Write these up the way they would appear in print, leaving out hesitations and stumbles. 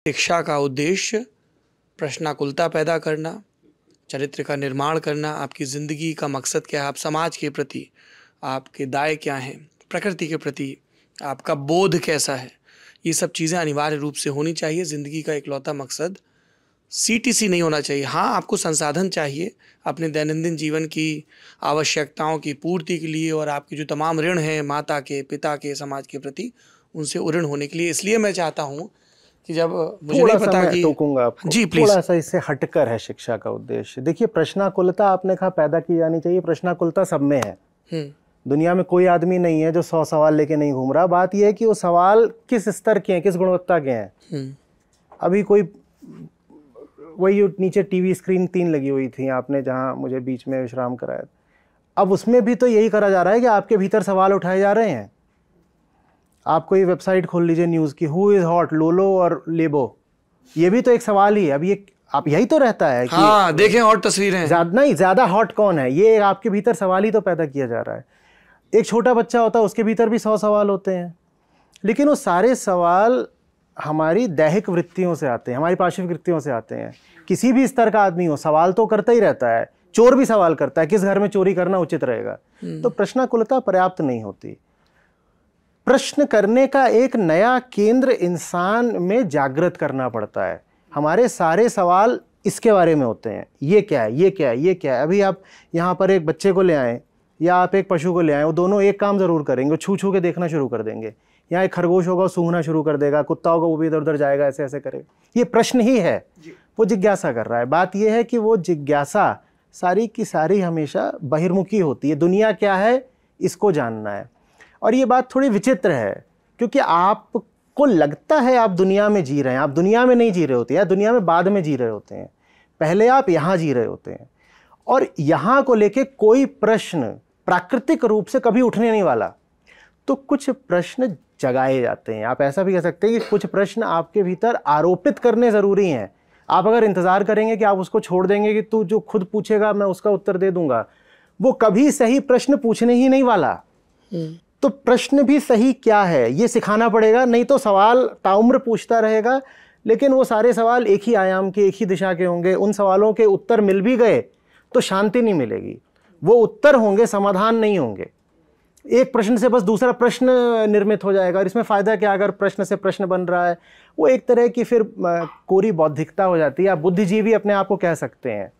शिक्षा का उद्देश्य प्रश्नाकुलता पैदा करना, चरित्र का निर्माण करना, आपकी ज़िंदगी का मकसद क्या है, आप समाज के प्रति आपके दायित्व क्या हैं, प्रकृति के प्रति आपका बोध कैसा है, ये सब चीज़ें अनिवार्य रूप से होनी चाहिए। ज़िंदगी का इकलौता मकसद सीटीसी नहीं होना चाहिए। हाँ, आपको संसाधन चाहिए अपने दैनंदिन जीवन की आवश्यकताओं की पूर्ति के लिए, और आपके जो तमाम ऋण हैं माता के, पिता के, समाज के प्रति, उनसे उऋण होने के लिए। इसलिए मैं चाहता हूँ कि जब मुझे नहीं पता कि टोकूंगा आपको, जी प्लीज, थोड़ा सा इससे हटकर है शिक्षा का उद्देश्य। देखिए, प्रश्नाकुलता आपने कहा पैदा की जानी चाहिए। प्रश्नाकुलता सब में है। दुनिया में कोई आदमी नहीं है जो 100 सवाल लेके नहीं घूम रहा। बात यह है कि वो सवाल किस स्तर के हैं, किस गुणवत्ता के हैं। अभी कोई वही नीचे टीवी स्क्रीन 3 लगी हुई थी आपने, जहां मुझे बीच में विश्राम कराया, अब उसमें भी तो यही करा जा रहा है कि आपके भीतर सवाल उठाए जा रहे हैं। आप कोई वेबसाइट खोल लीजिए न्यूज़ की, हु इज़ हॉट, लोलो और लेबो, ये भी तो एक सवाल ही है। अब ये आप यही तो रहता है कि हाँ, देखें हॉट तस्वीरें, ज़्यादा हॉट कौन है, ये आपके भीतर सवाल ही तो पैदा किया जा रहा है। एक छोटा बच्चा होता है, उसके भीतर भी 100 सवाल होते हैं, लेकिन वो सारे सवाल हमारी दैहिक वृत्तियों से आते हैं, हमारी पार्श्विक वृत्तियों से आते हैं। किसी भी स्तर का आदमी हो, सवाल तो करता ही रहता है। चोर भी सवाल करता है, किस घर में चोरी करना उचित रहेगा। तो प्रश्नाकुलता पर्याप्त नहीं होती। प्रश्न करने का एक नया केंद्र इंसान में जागृत करना पड़ता है। हमारे सारे सवाल इसके बारे में होते हैं, ये क्या है, ये क्या है, ये क्या है। अभी आप यहाँ पर एक बच्चे को ले आए या आप एक पशु को ले आए, वो दोनों एक काम जरूर करेंगे, छू छू के देखना शुरू कर देंगे। यहाँ एक खरगोश होगा, वो सूंघना शुरू कर देगा, कुत्ता होगा वो भी इधर उधर जाएगा, ऐसे ऐसे करेगा। ये प्रश्न ही है, वो जिज्ञासा कर रहा है। बात यह है कि वो जिज्ञासा सारी की सारी हमेशा बहिर्मुखी होती है। दुनिया क्या है इसको जानना है। और ये बात थोड़ी विचित्र है, क्योंकि आपको लगता है आप दुनिया में जी रहे हैं, आप दुनिया में नहीं जी रहे होते हैं, दुनिया में बाद में जी रहे होते हैं। पहले आप यहाँ जी रहे होते हैं, और यहाँ को लेके कोई प्रश्न प्राकृतिक रूप से कभी उठने नहीं वाला। तो कुछ प्रश्न जगाए जाते हैं। आप ऐसा भी कह सकते हैं कि कुछ प्रश्न आपके भीतर आरोपित करने ज़रूरी हैं। आप अगर इंतज़ार करेंगे कि आप उसको छोड़ देंगे कि तू जो खुद पूछेगा मैं उसका उत्तर दे दूंगा, वो कभी सही प्रश्न पूछने ही नहीं वाला। तो प्रश्न भी सही क्या है ये सिखाना पड़ेगा, नहीं तो सवाल ताउम्र पूछता रहेगा, लेकिन वो सारे सवाल एक ही आयाम के, एक ही दिशा के होंगे। उन सवालों के उत्तर मिल भी गए तो शांति नहीं मिलेगी। वो उत्तर होंगे, समाधान नहीं होंगे। एक प्रश्न से बस दूसरा प्रश्न निर्मित हो जाएगा, और इसमें फ़ायदा क्या अगर प्रश्न से प्रश्न बन रहा है। वो एक तरह की फिर कोरी बौद्धिकता हो जाती है। आप बुद्धिजीवी अपने आप को कह सकते हैं,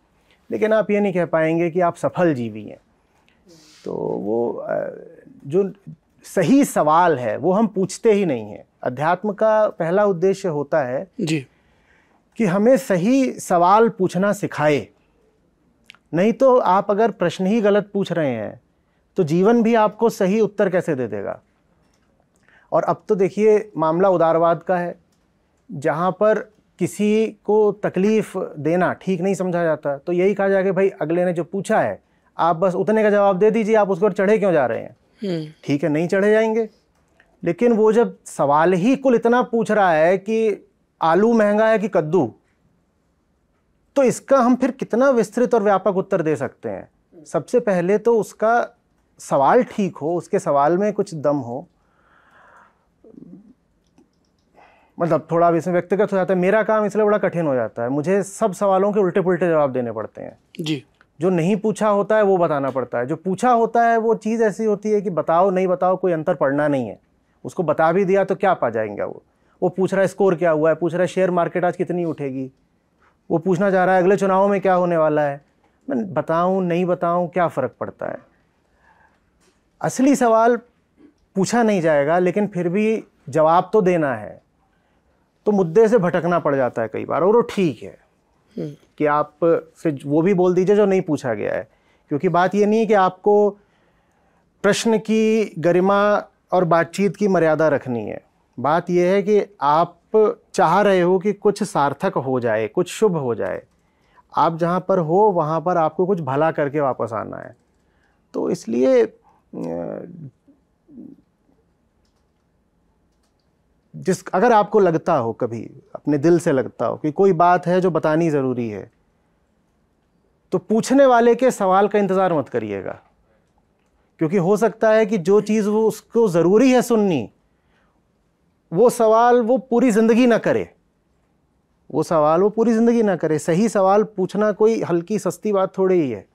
लेकिन आप ये नहीं कह पाएंगे कि आप सफल जीवी हैं। तो वो जो सही सवाल है वो हम पूछते ही नहीं हैं। अध्यात्म का पहला उद्देश्य होता है जी कि हमें सही सवाल पूछना सिखाए। नहीं तो आप अगर प्रश्न ही गलत पूछ रहे हैं तो जीवन भी आपको सही उत्तर कैसे दे देगा। और अब तो देखिए मामला उदारवाद का है, जहाँ पर किसी को तकलीफ देना ठीक नहीं समझा जाता। तो यही कहा जाए कि भाई अगले ने जो पूछा है आप बस उतने का जवाब दे दीजिए, आप उसको चढ़े क्यों जा रहे हैं। ठीक है, नहीं चढ़े जाएंगे। लेकिन वो जब सवाल ही कुल इतना पूछ रहा है कि आलू महंगा है कि कद्दू, तो इसका हम फिर कितना विस्तृत और व्यापक उत्तर दे सकते हैं। सबसे पहले तो उसका सवाल ठीक हो, उसके सवाल में कुछ दम हो। मतलब थोड़ा इसमें व्यक्तिगत हो जाता है। मेरा काम इसलिए बड़ा कठिन हो जाता है, मुझे सब सवालों के उल्टे पुल्टे जवाब देने पड़ते हैं जी। जो नहीं पूछा होता है वो बताना पड़ता है। जो पूछा होता है वो चीज़ ऐसी होती है कि बताओ नहीं बताओ कोई अंतर पड़ना नहीं है। उसको बता भी दिया तो क्या पा जाएंगे। वो पूछ रहा है स्कोर क्या हुआ है, पूछ रहा है शेयर मार्केट आज कितनी उठेगी, वो पूछना चाह रहा है अगले चुनाव में क्या होने वाला है। मैं बताऊं नहीं बताऊं क्या फ़र्क पड़ता है। असली सवाल पूछा नहीं जाएगा, लेकिन फिर भी जवाब तो देना है। तो मुद्दे से भटकना पड़ जाता है कई बार, और वो ठीक है कि आप से वो भी बोल दीजिए जो नहीं पूछा गया है। क्योंकि बात ये नहीं है कि आपको प्रश्न की गरिमा और बातचीत की मर्यादा रखनी है। बात यह है कि आप चाह रहे हो कि कुछ सार्थक हो जाए, कुछ शुभ हो जाए। आप जहाँ पर हो वहाँ पर आपको कुछ भला करके वापस आना है। तो इसलिए अगर आपको लगता हो, कभी अपने दिल से लगता हो कि कोई बात है जो बतानी ज़रूरी है, तो पूछने वाले के सवाल का इंतज़ार मत करिएगा। क्योंकि हो सकता है कि जो चीज़ वो उसको ज़रूरी है सुननी, वो सवाल वो पूरी ज़िंदगी ना करे। वो सवाल वो पूरी ज़िंदगी ना करे। सही सवाल पूछना कोई हल्की सस्ती बात थोड़ी ही है,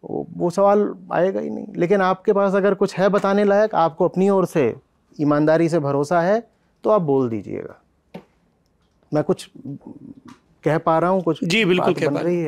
वो सवाल आएगा ही नहीं। लेकिन आपके पास अगर कुछ है बताने लायक, आपको अपनी ओर से ईमानदारी से भरोसा है, तो आप बोल दीजिएगा। मैं कुछ कह पा रहा हूँ, कुछ जी बिल्कुल बात कह बन पा रही है।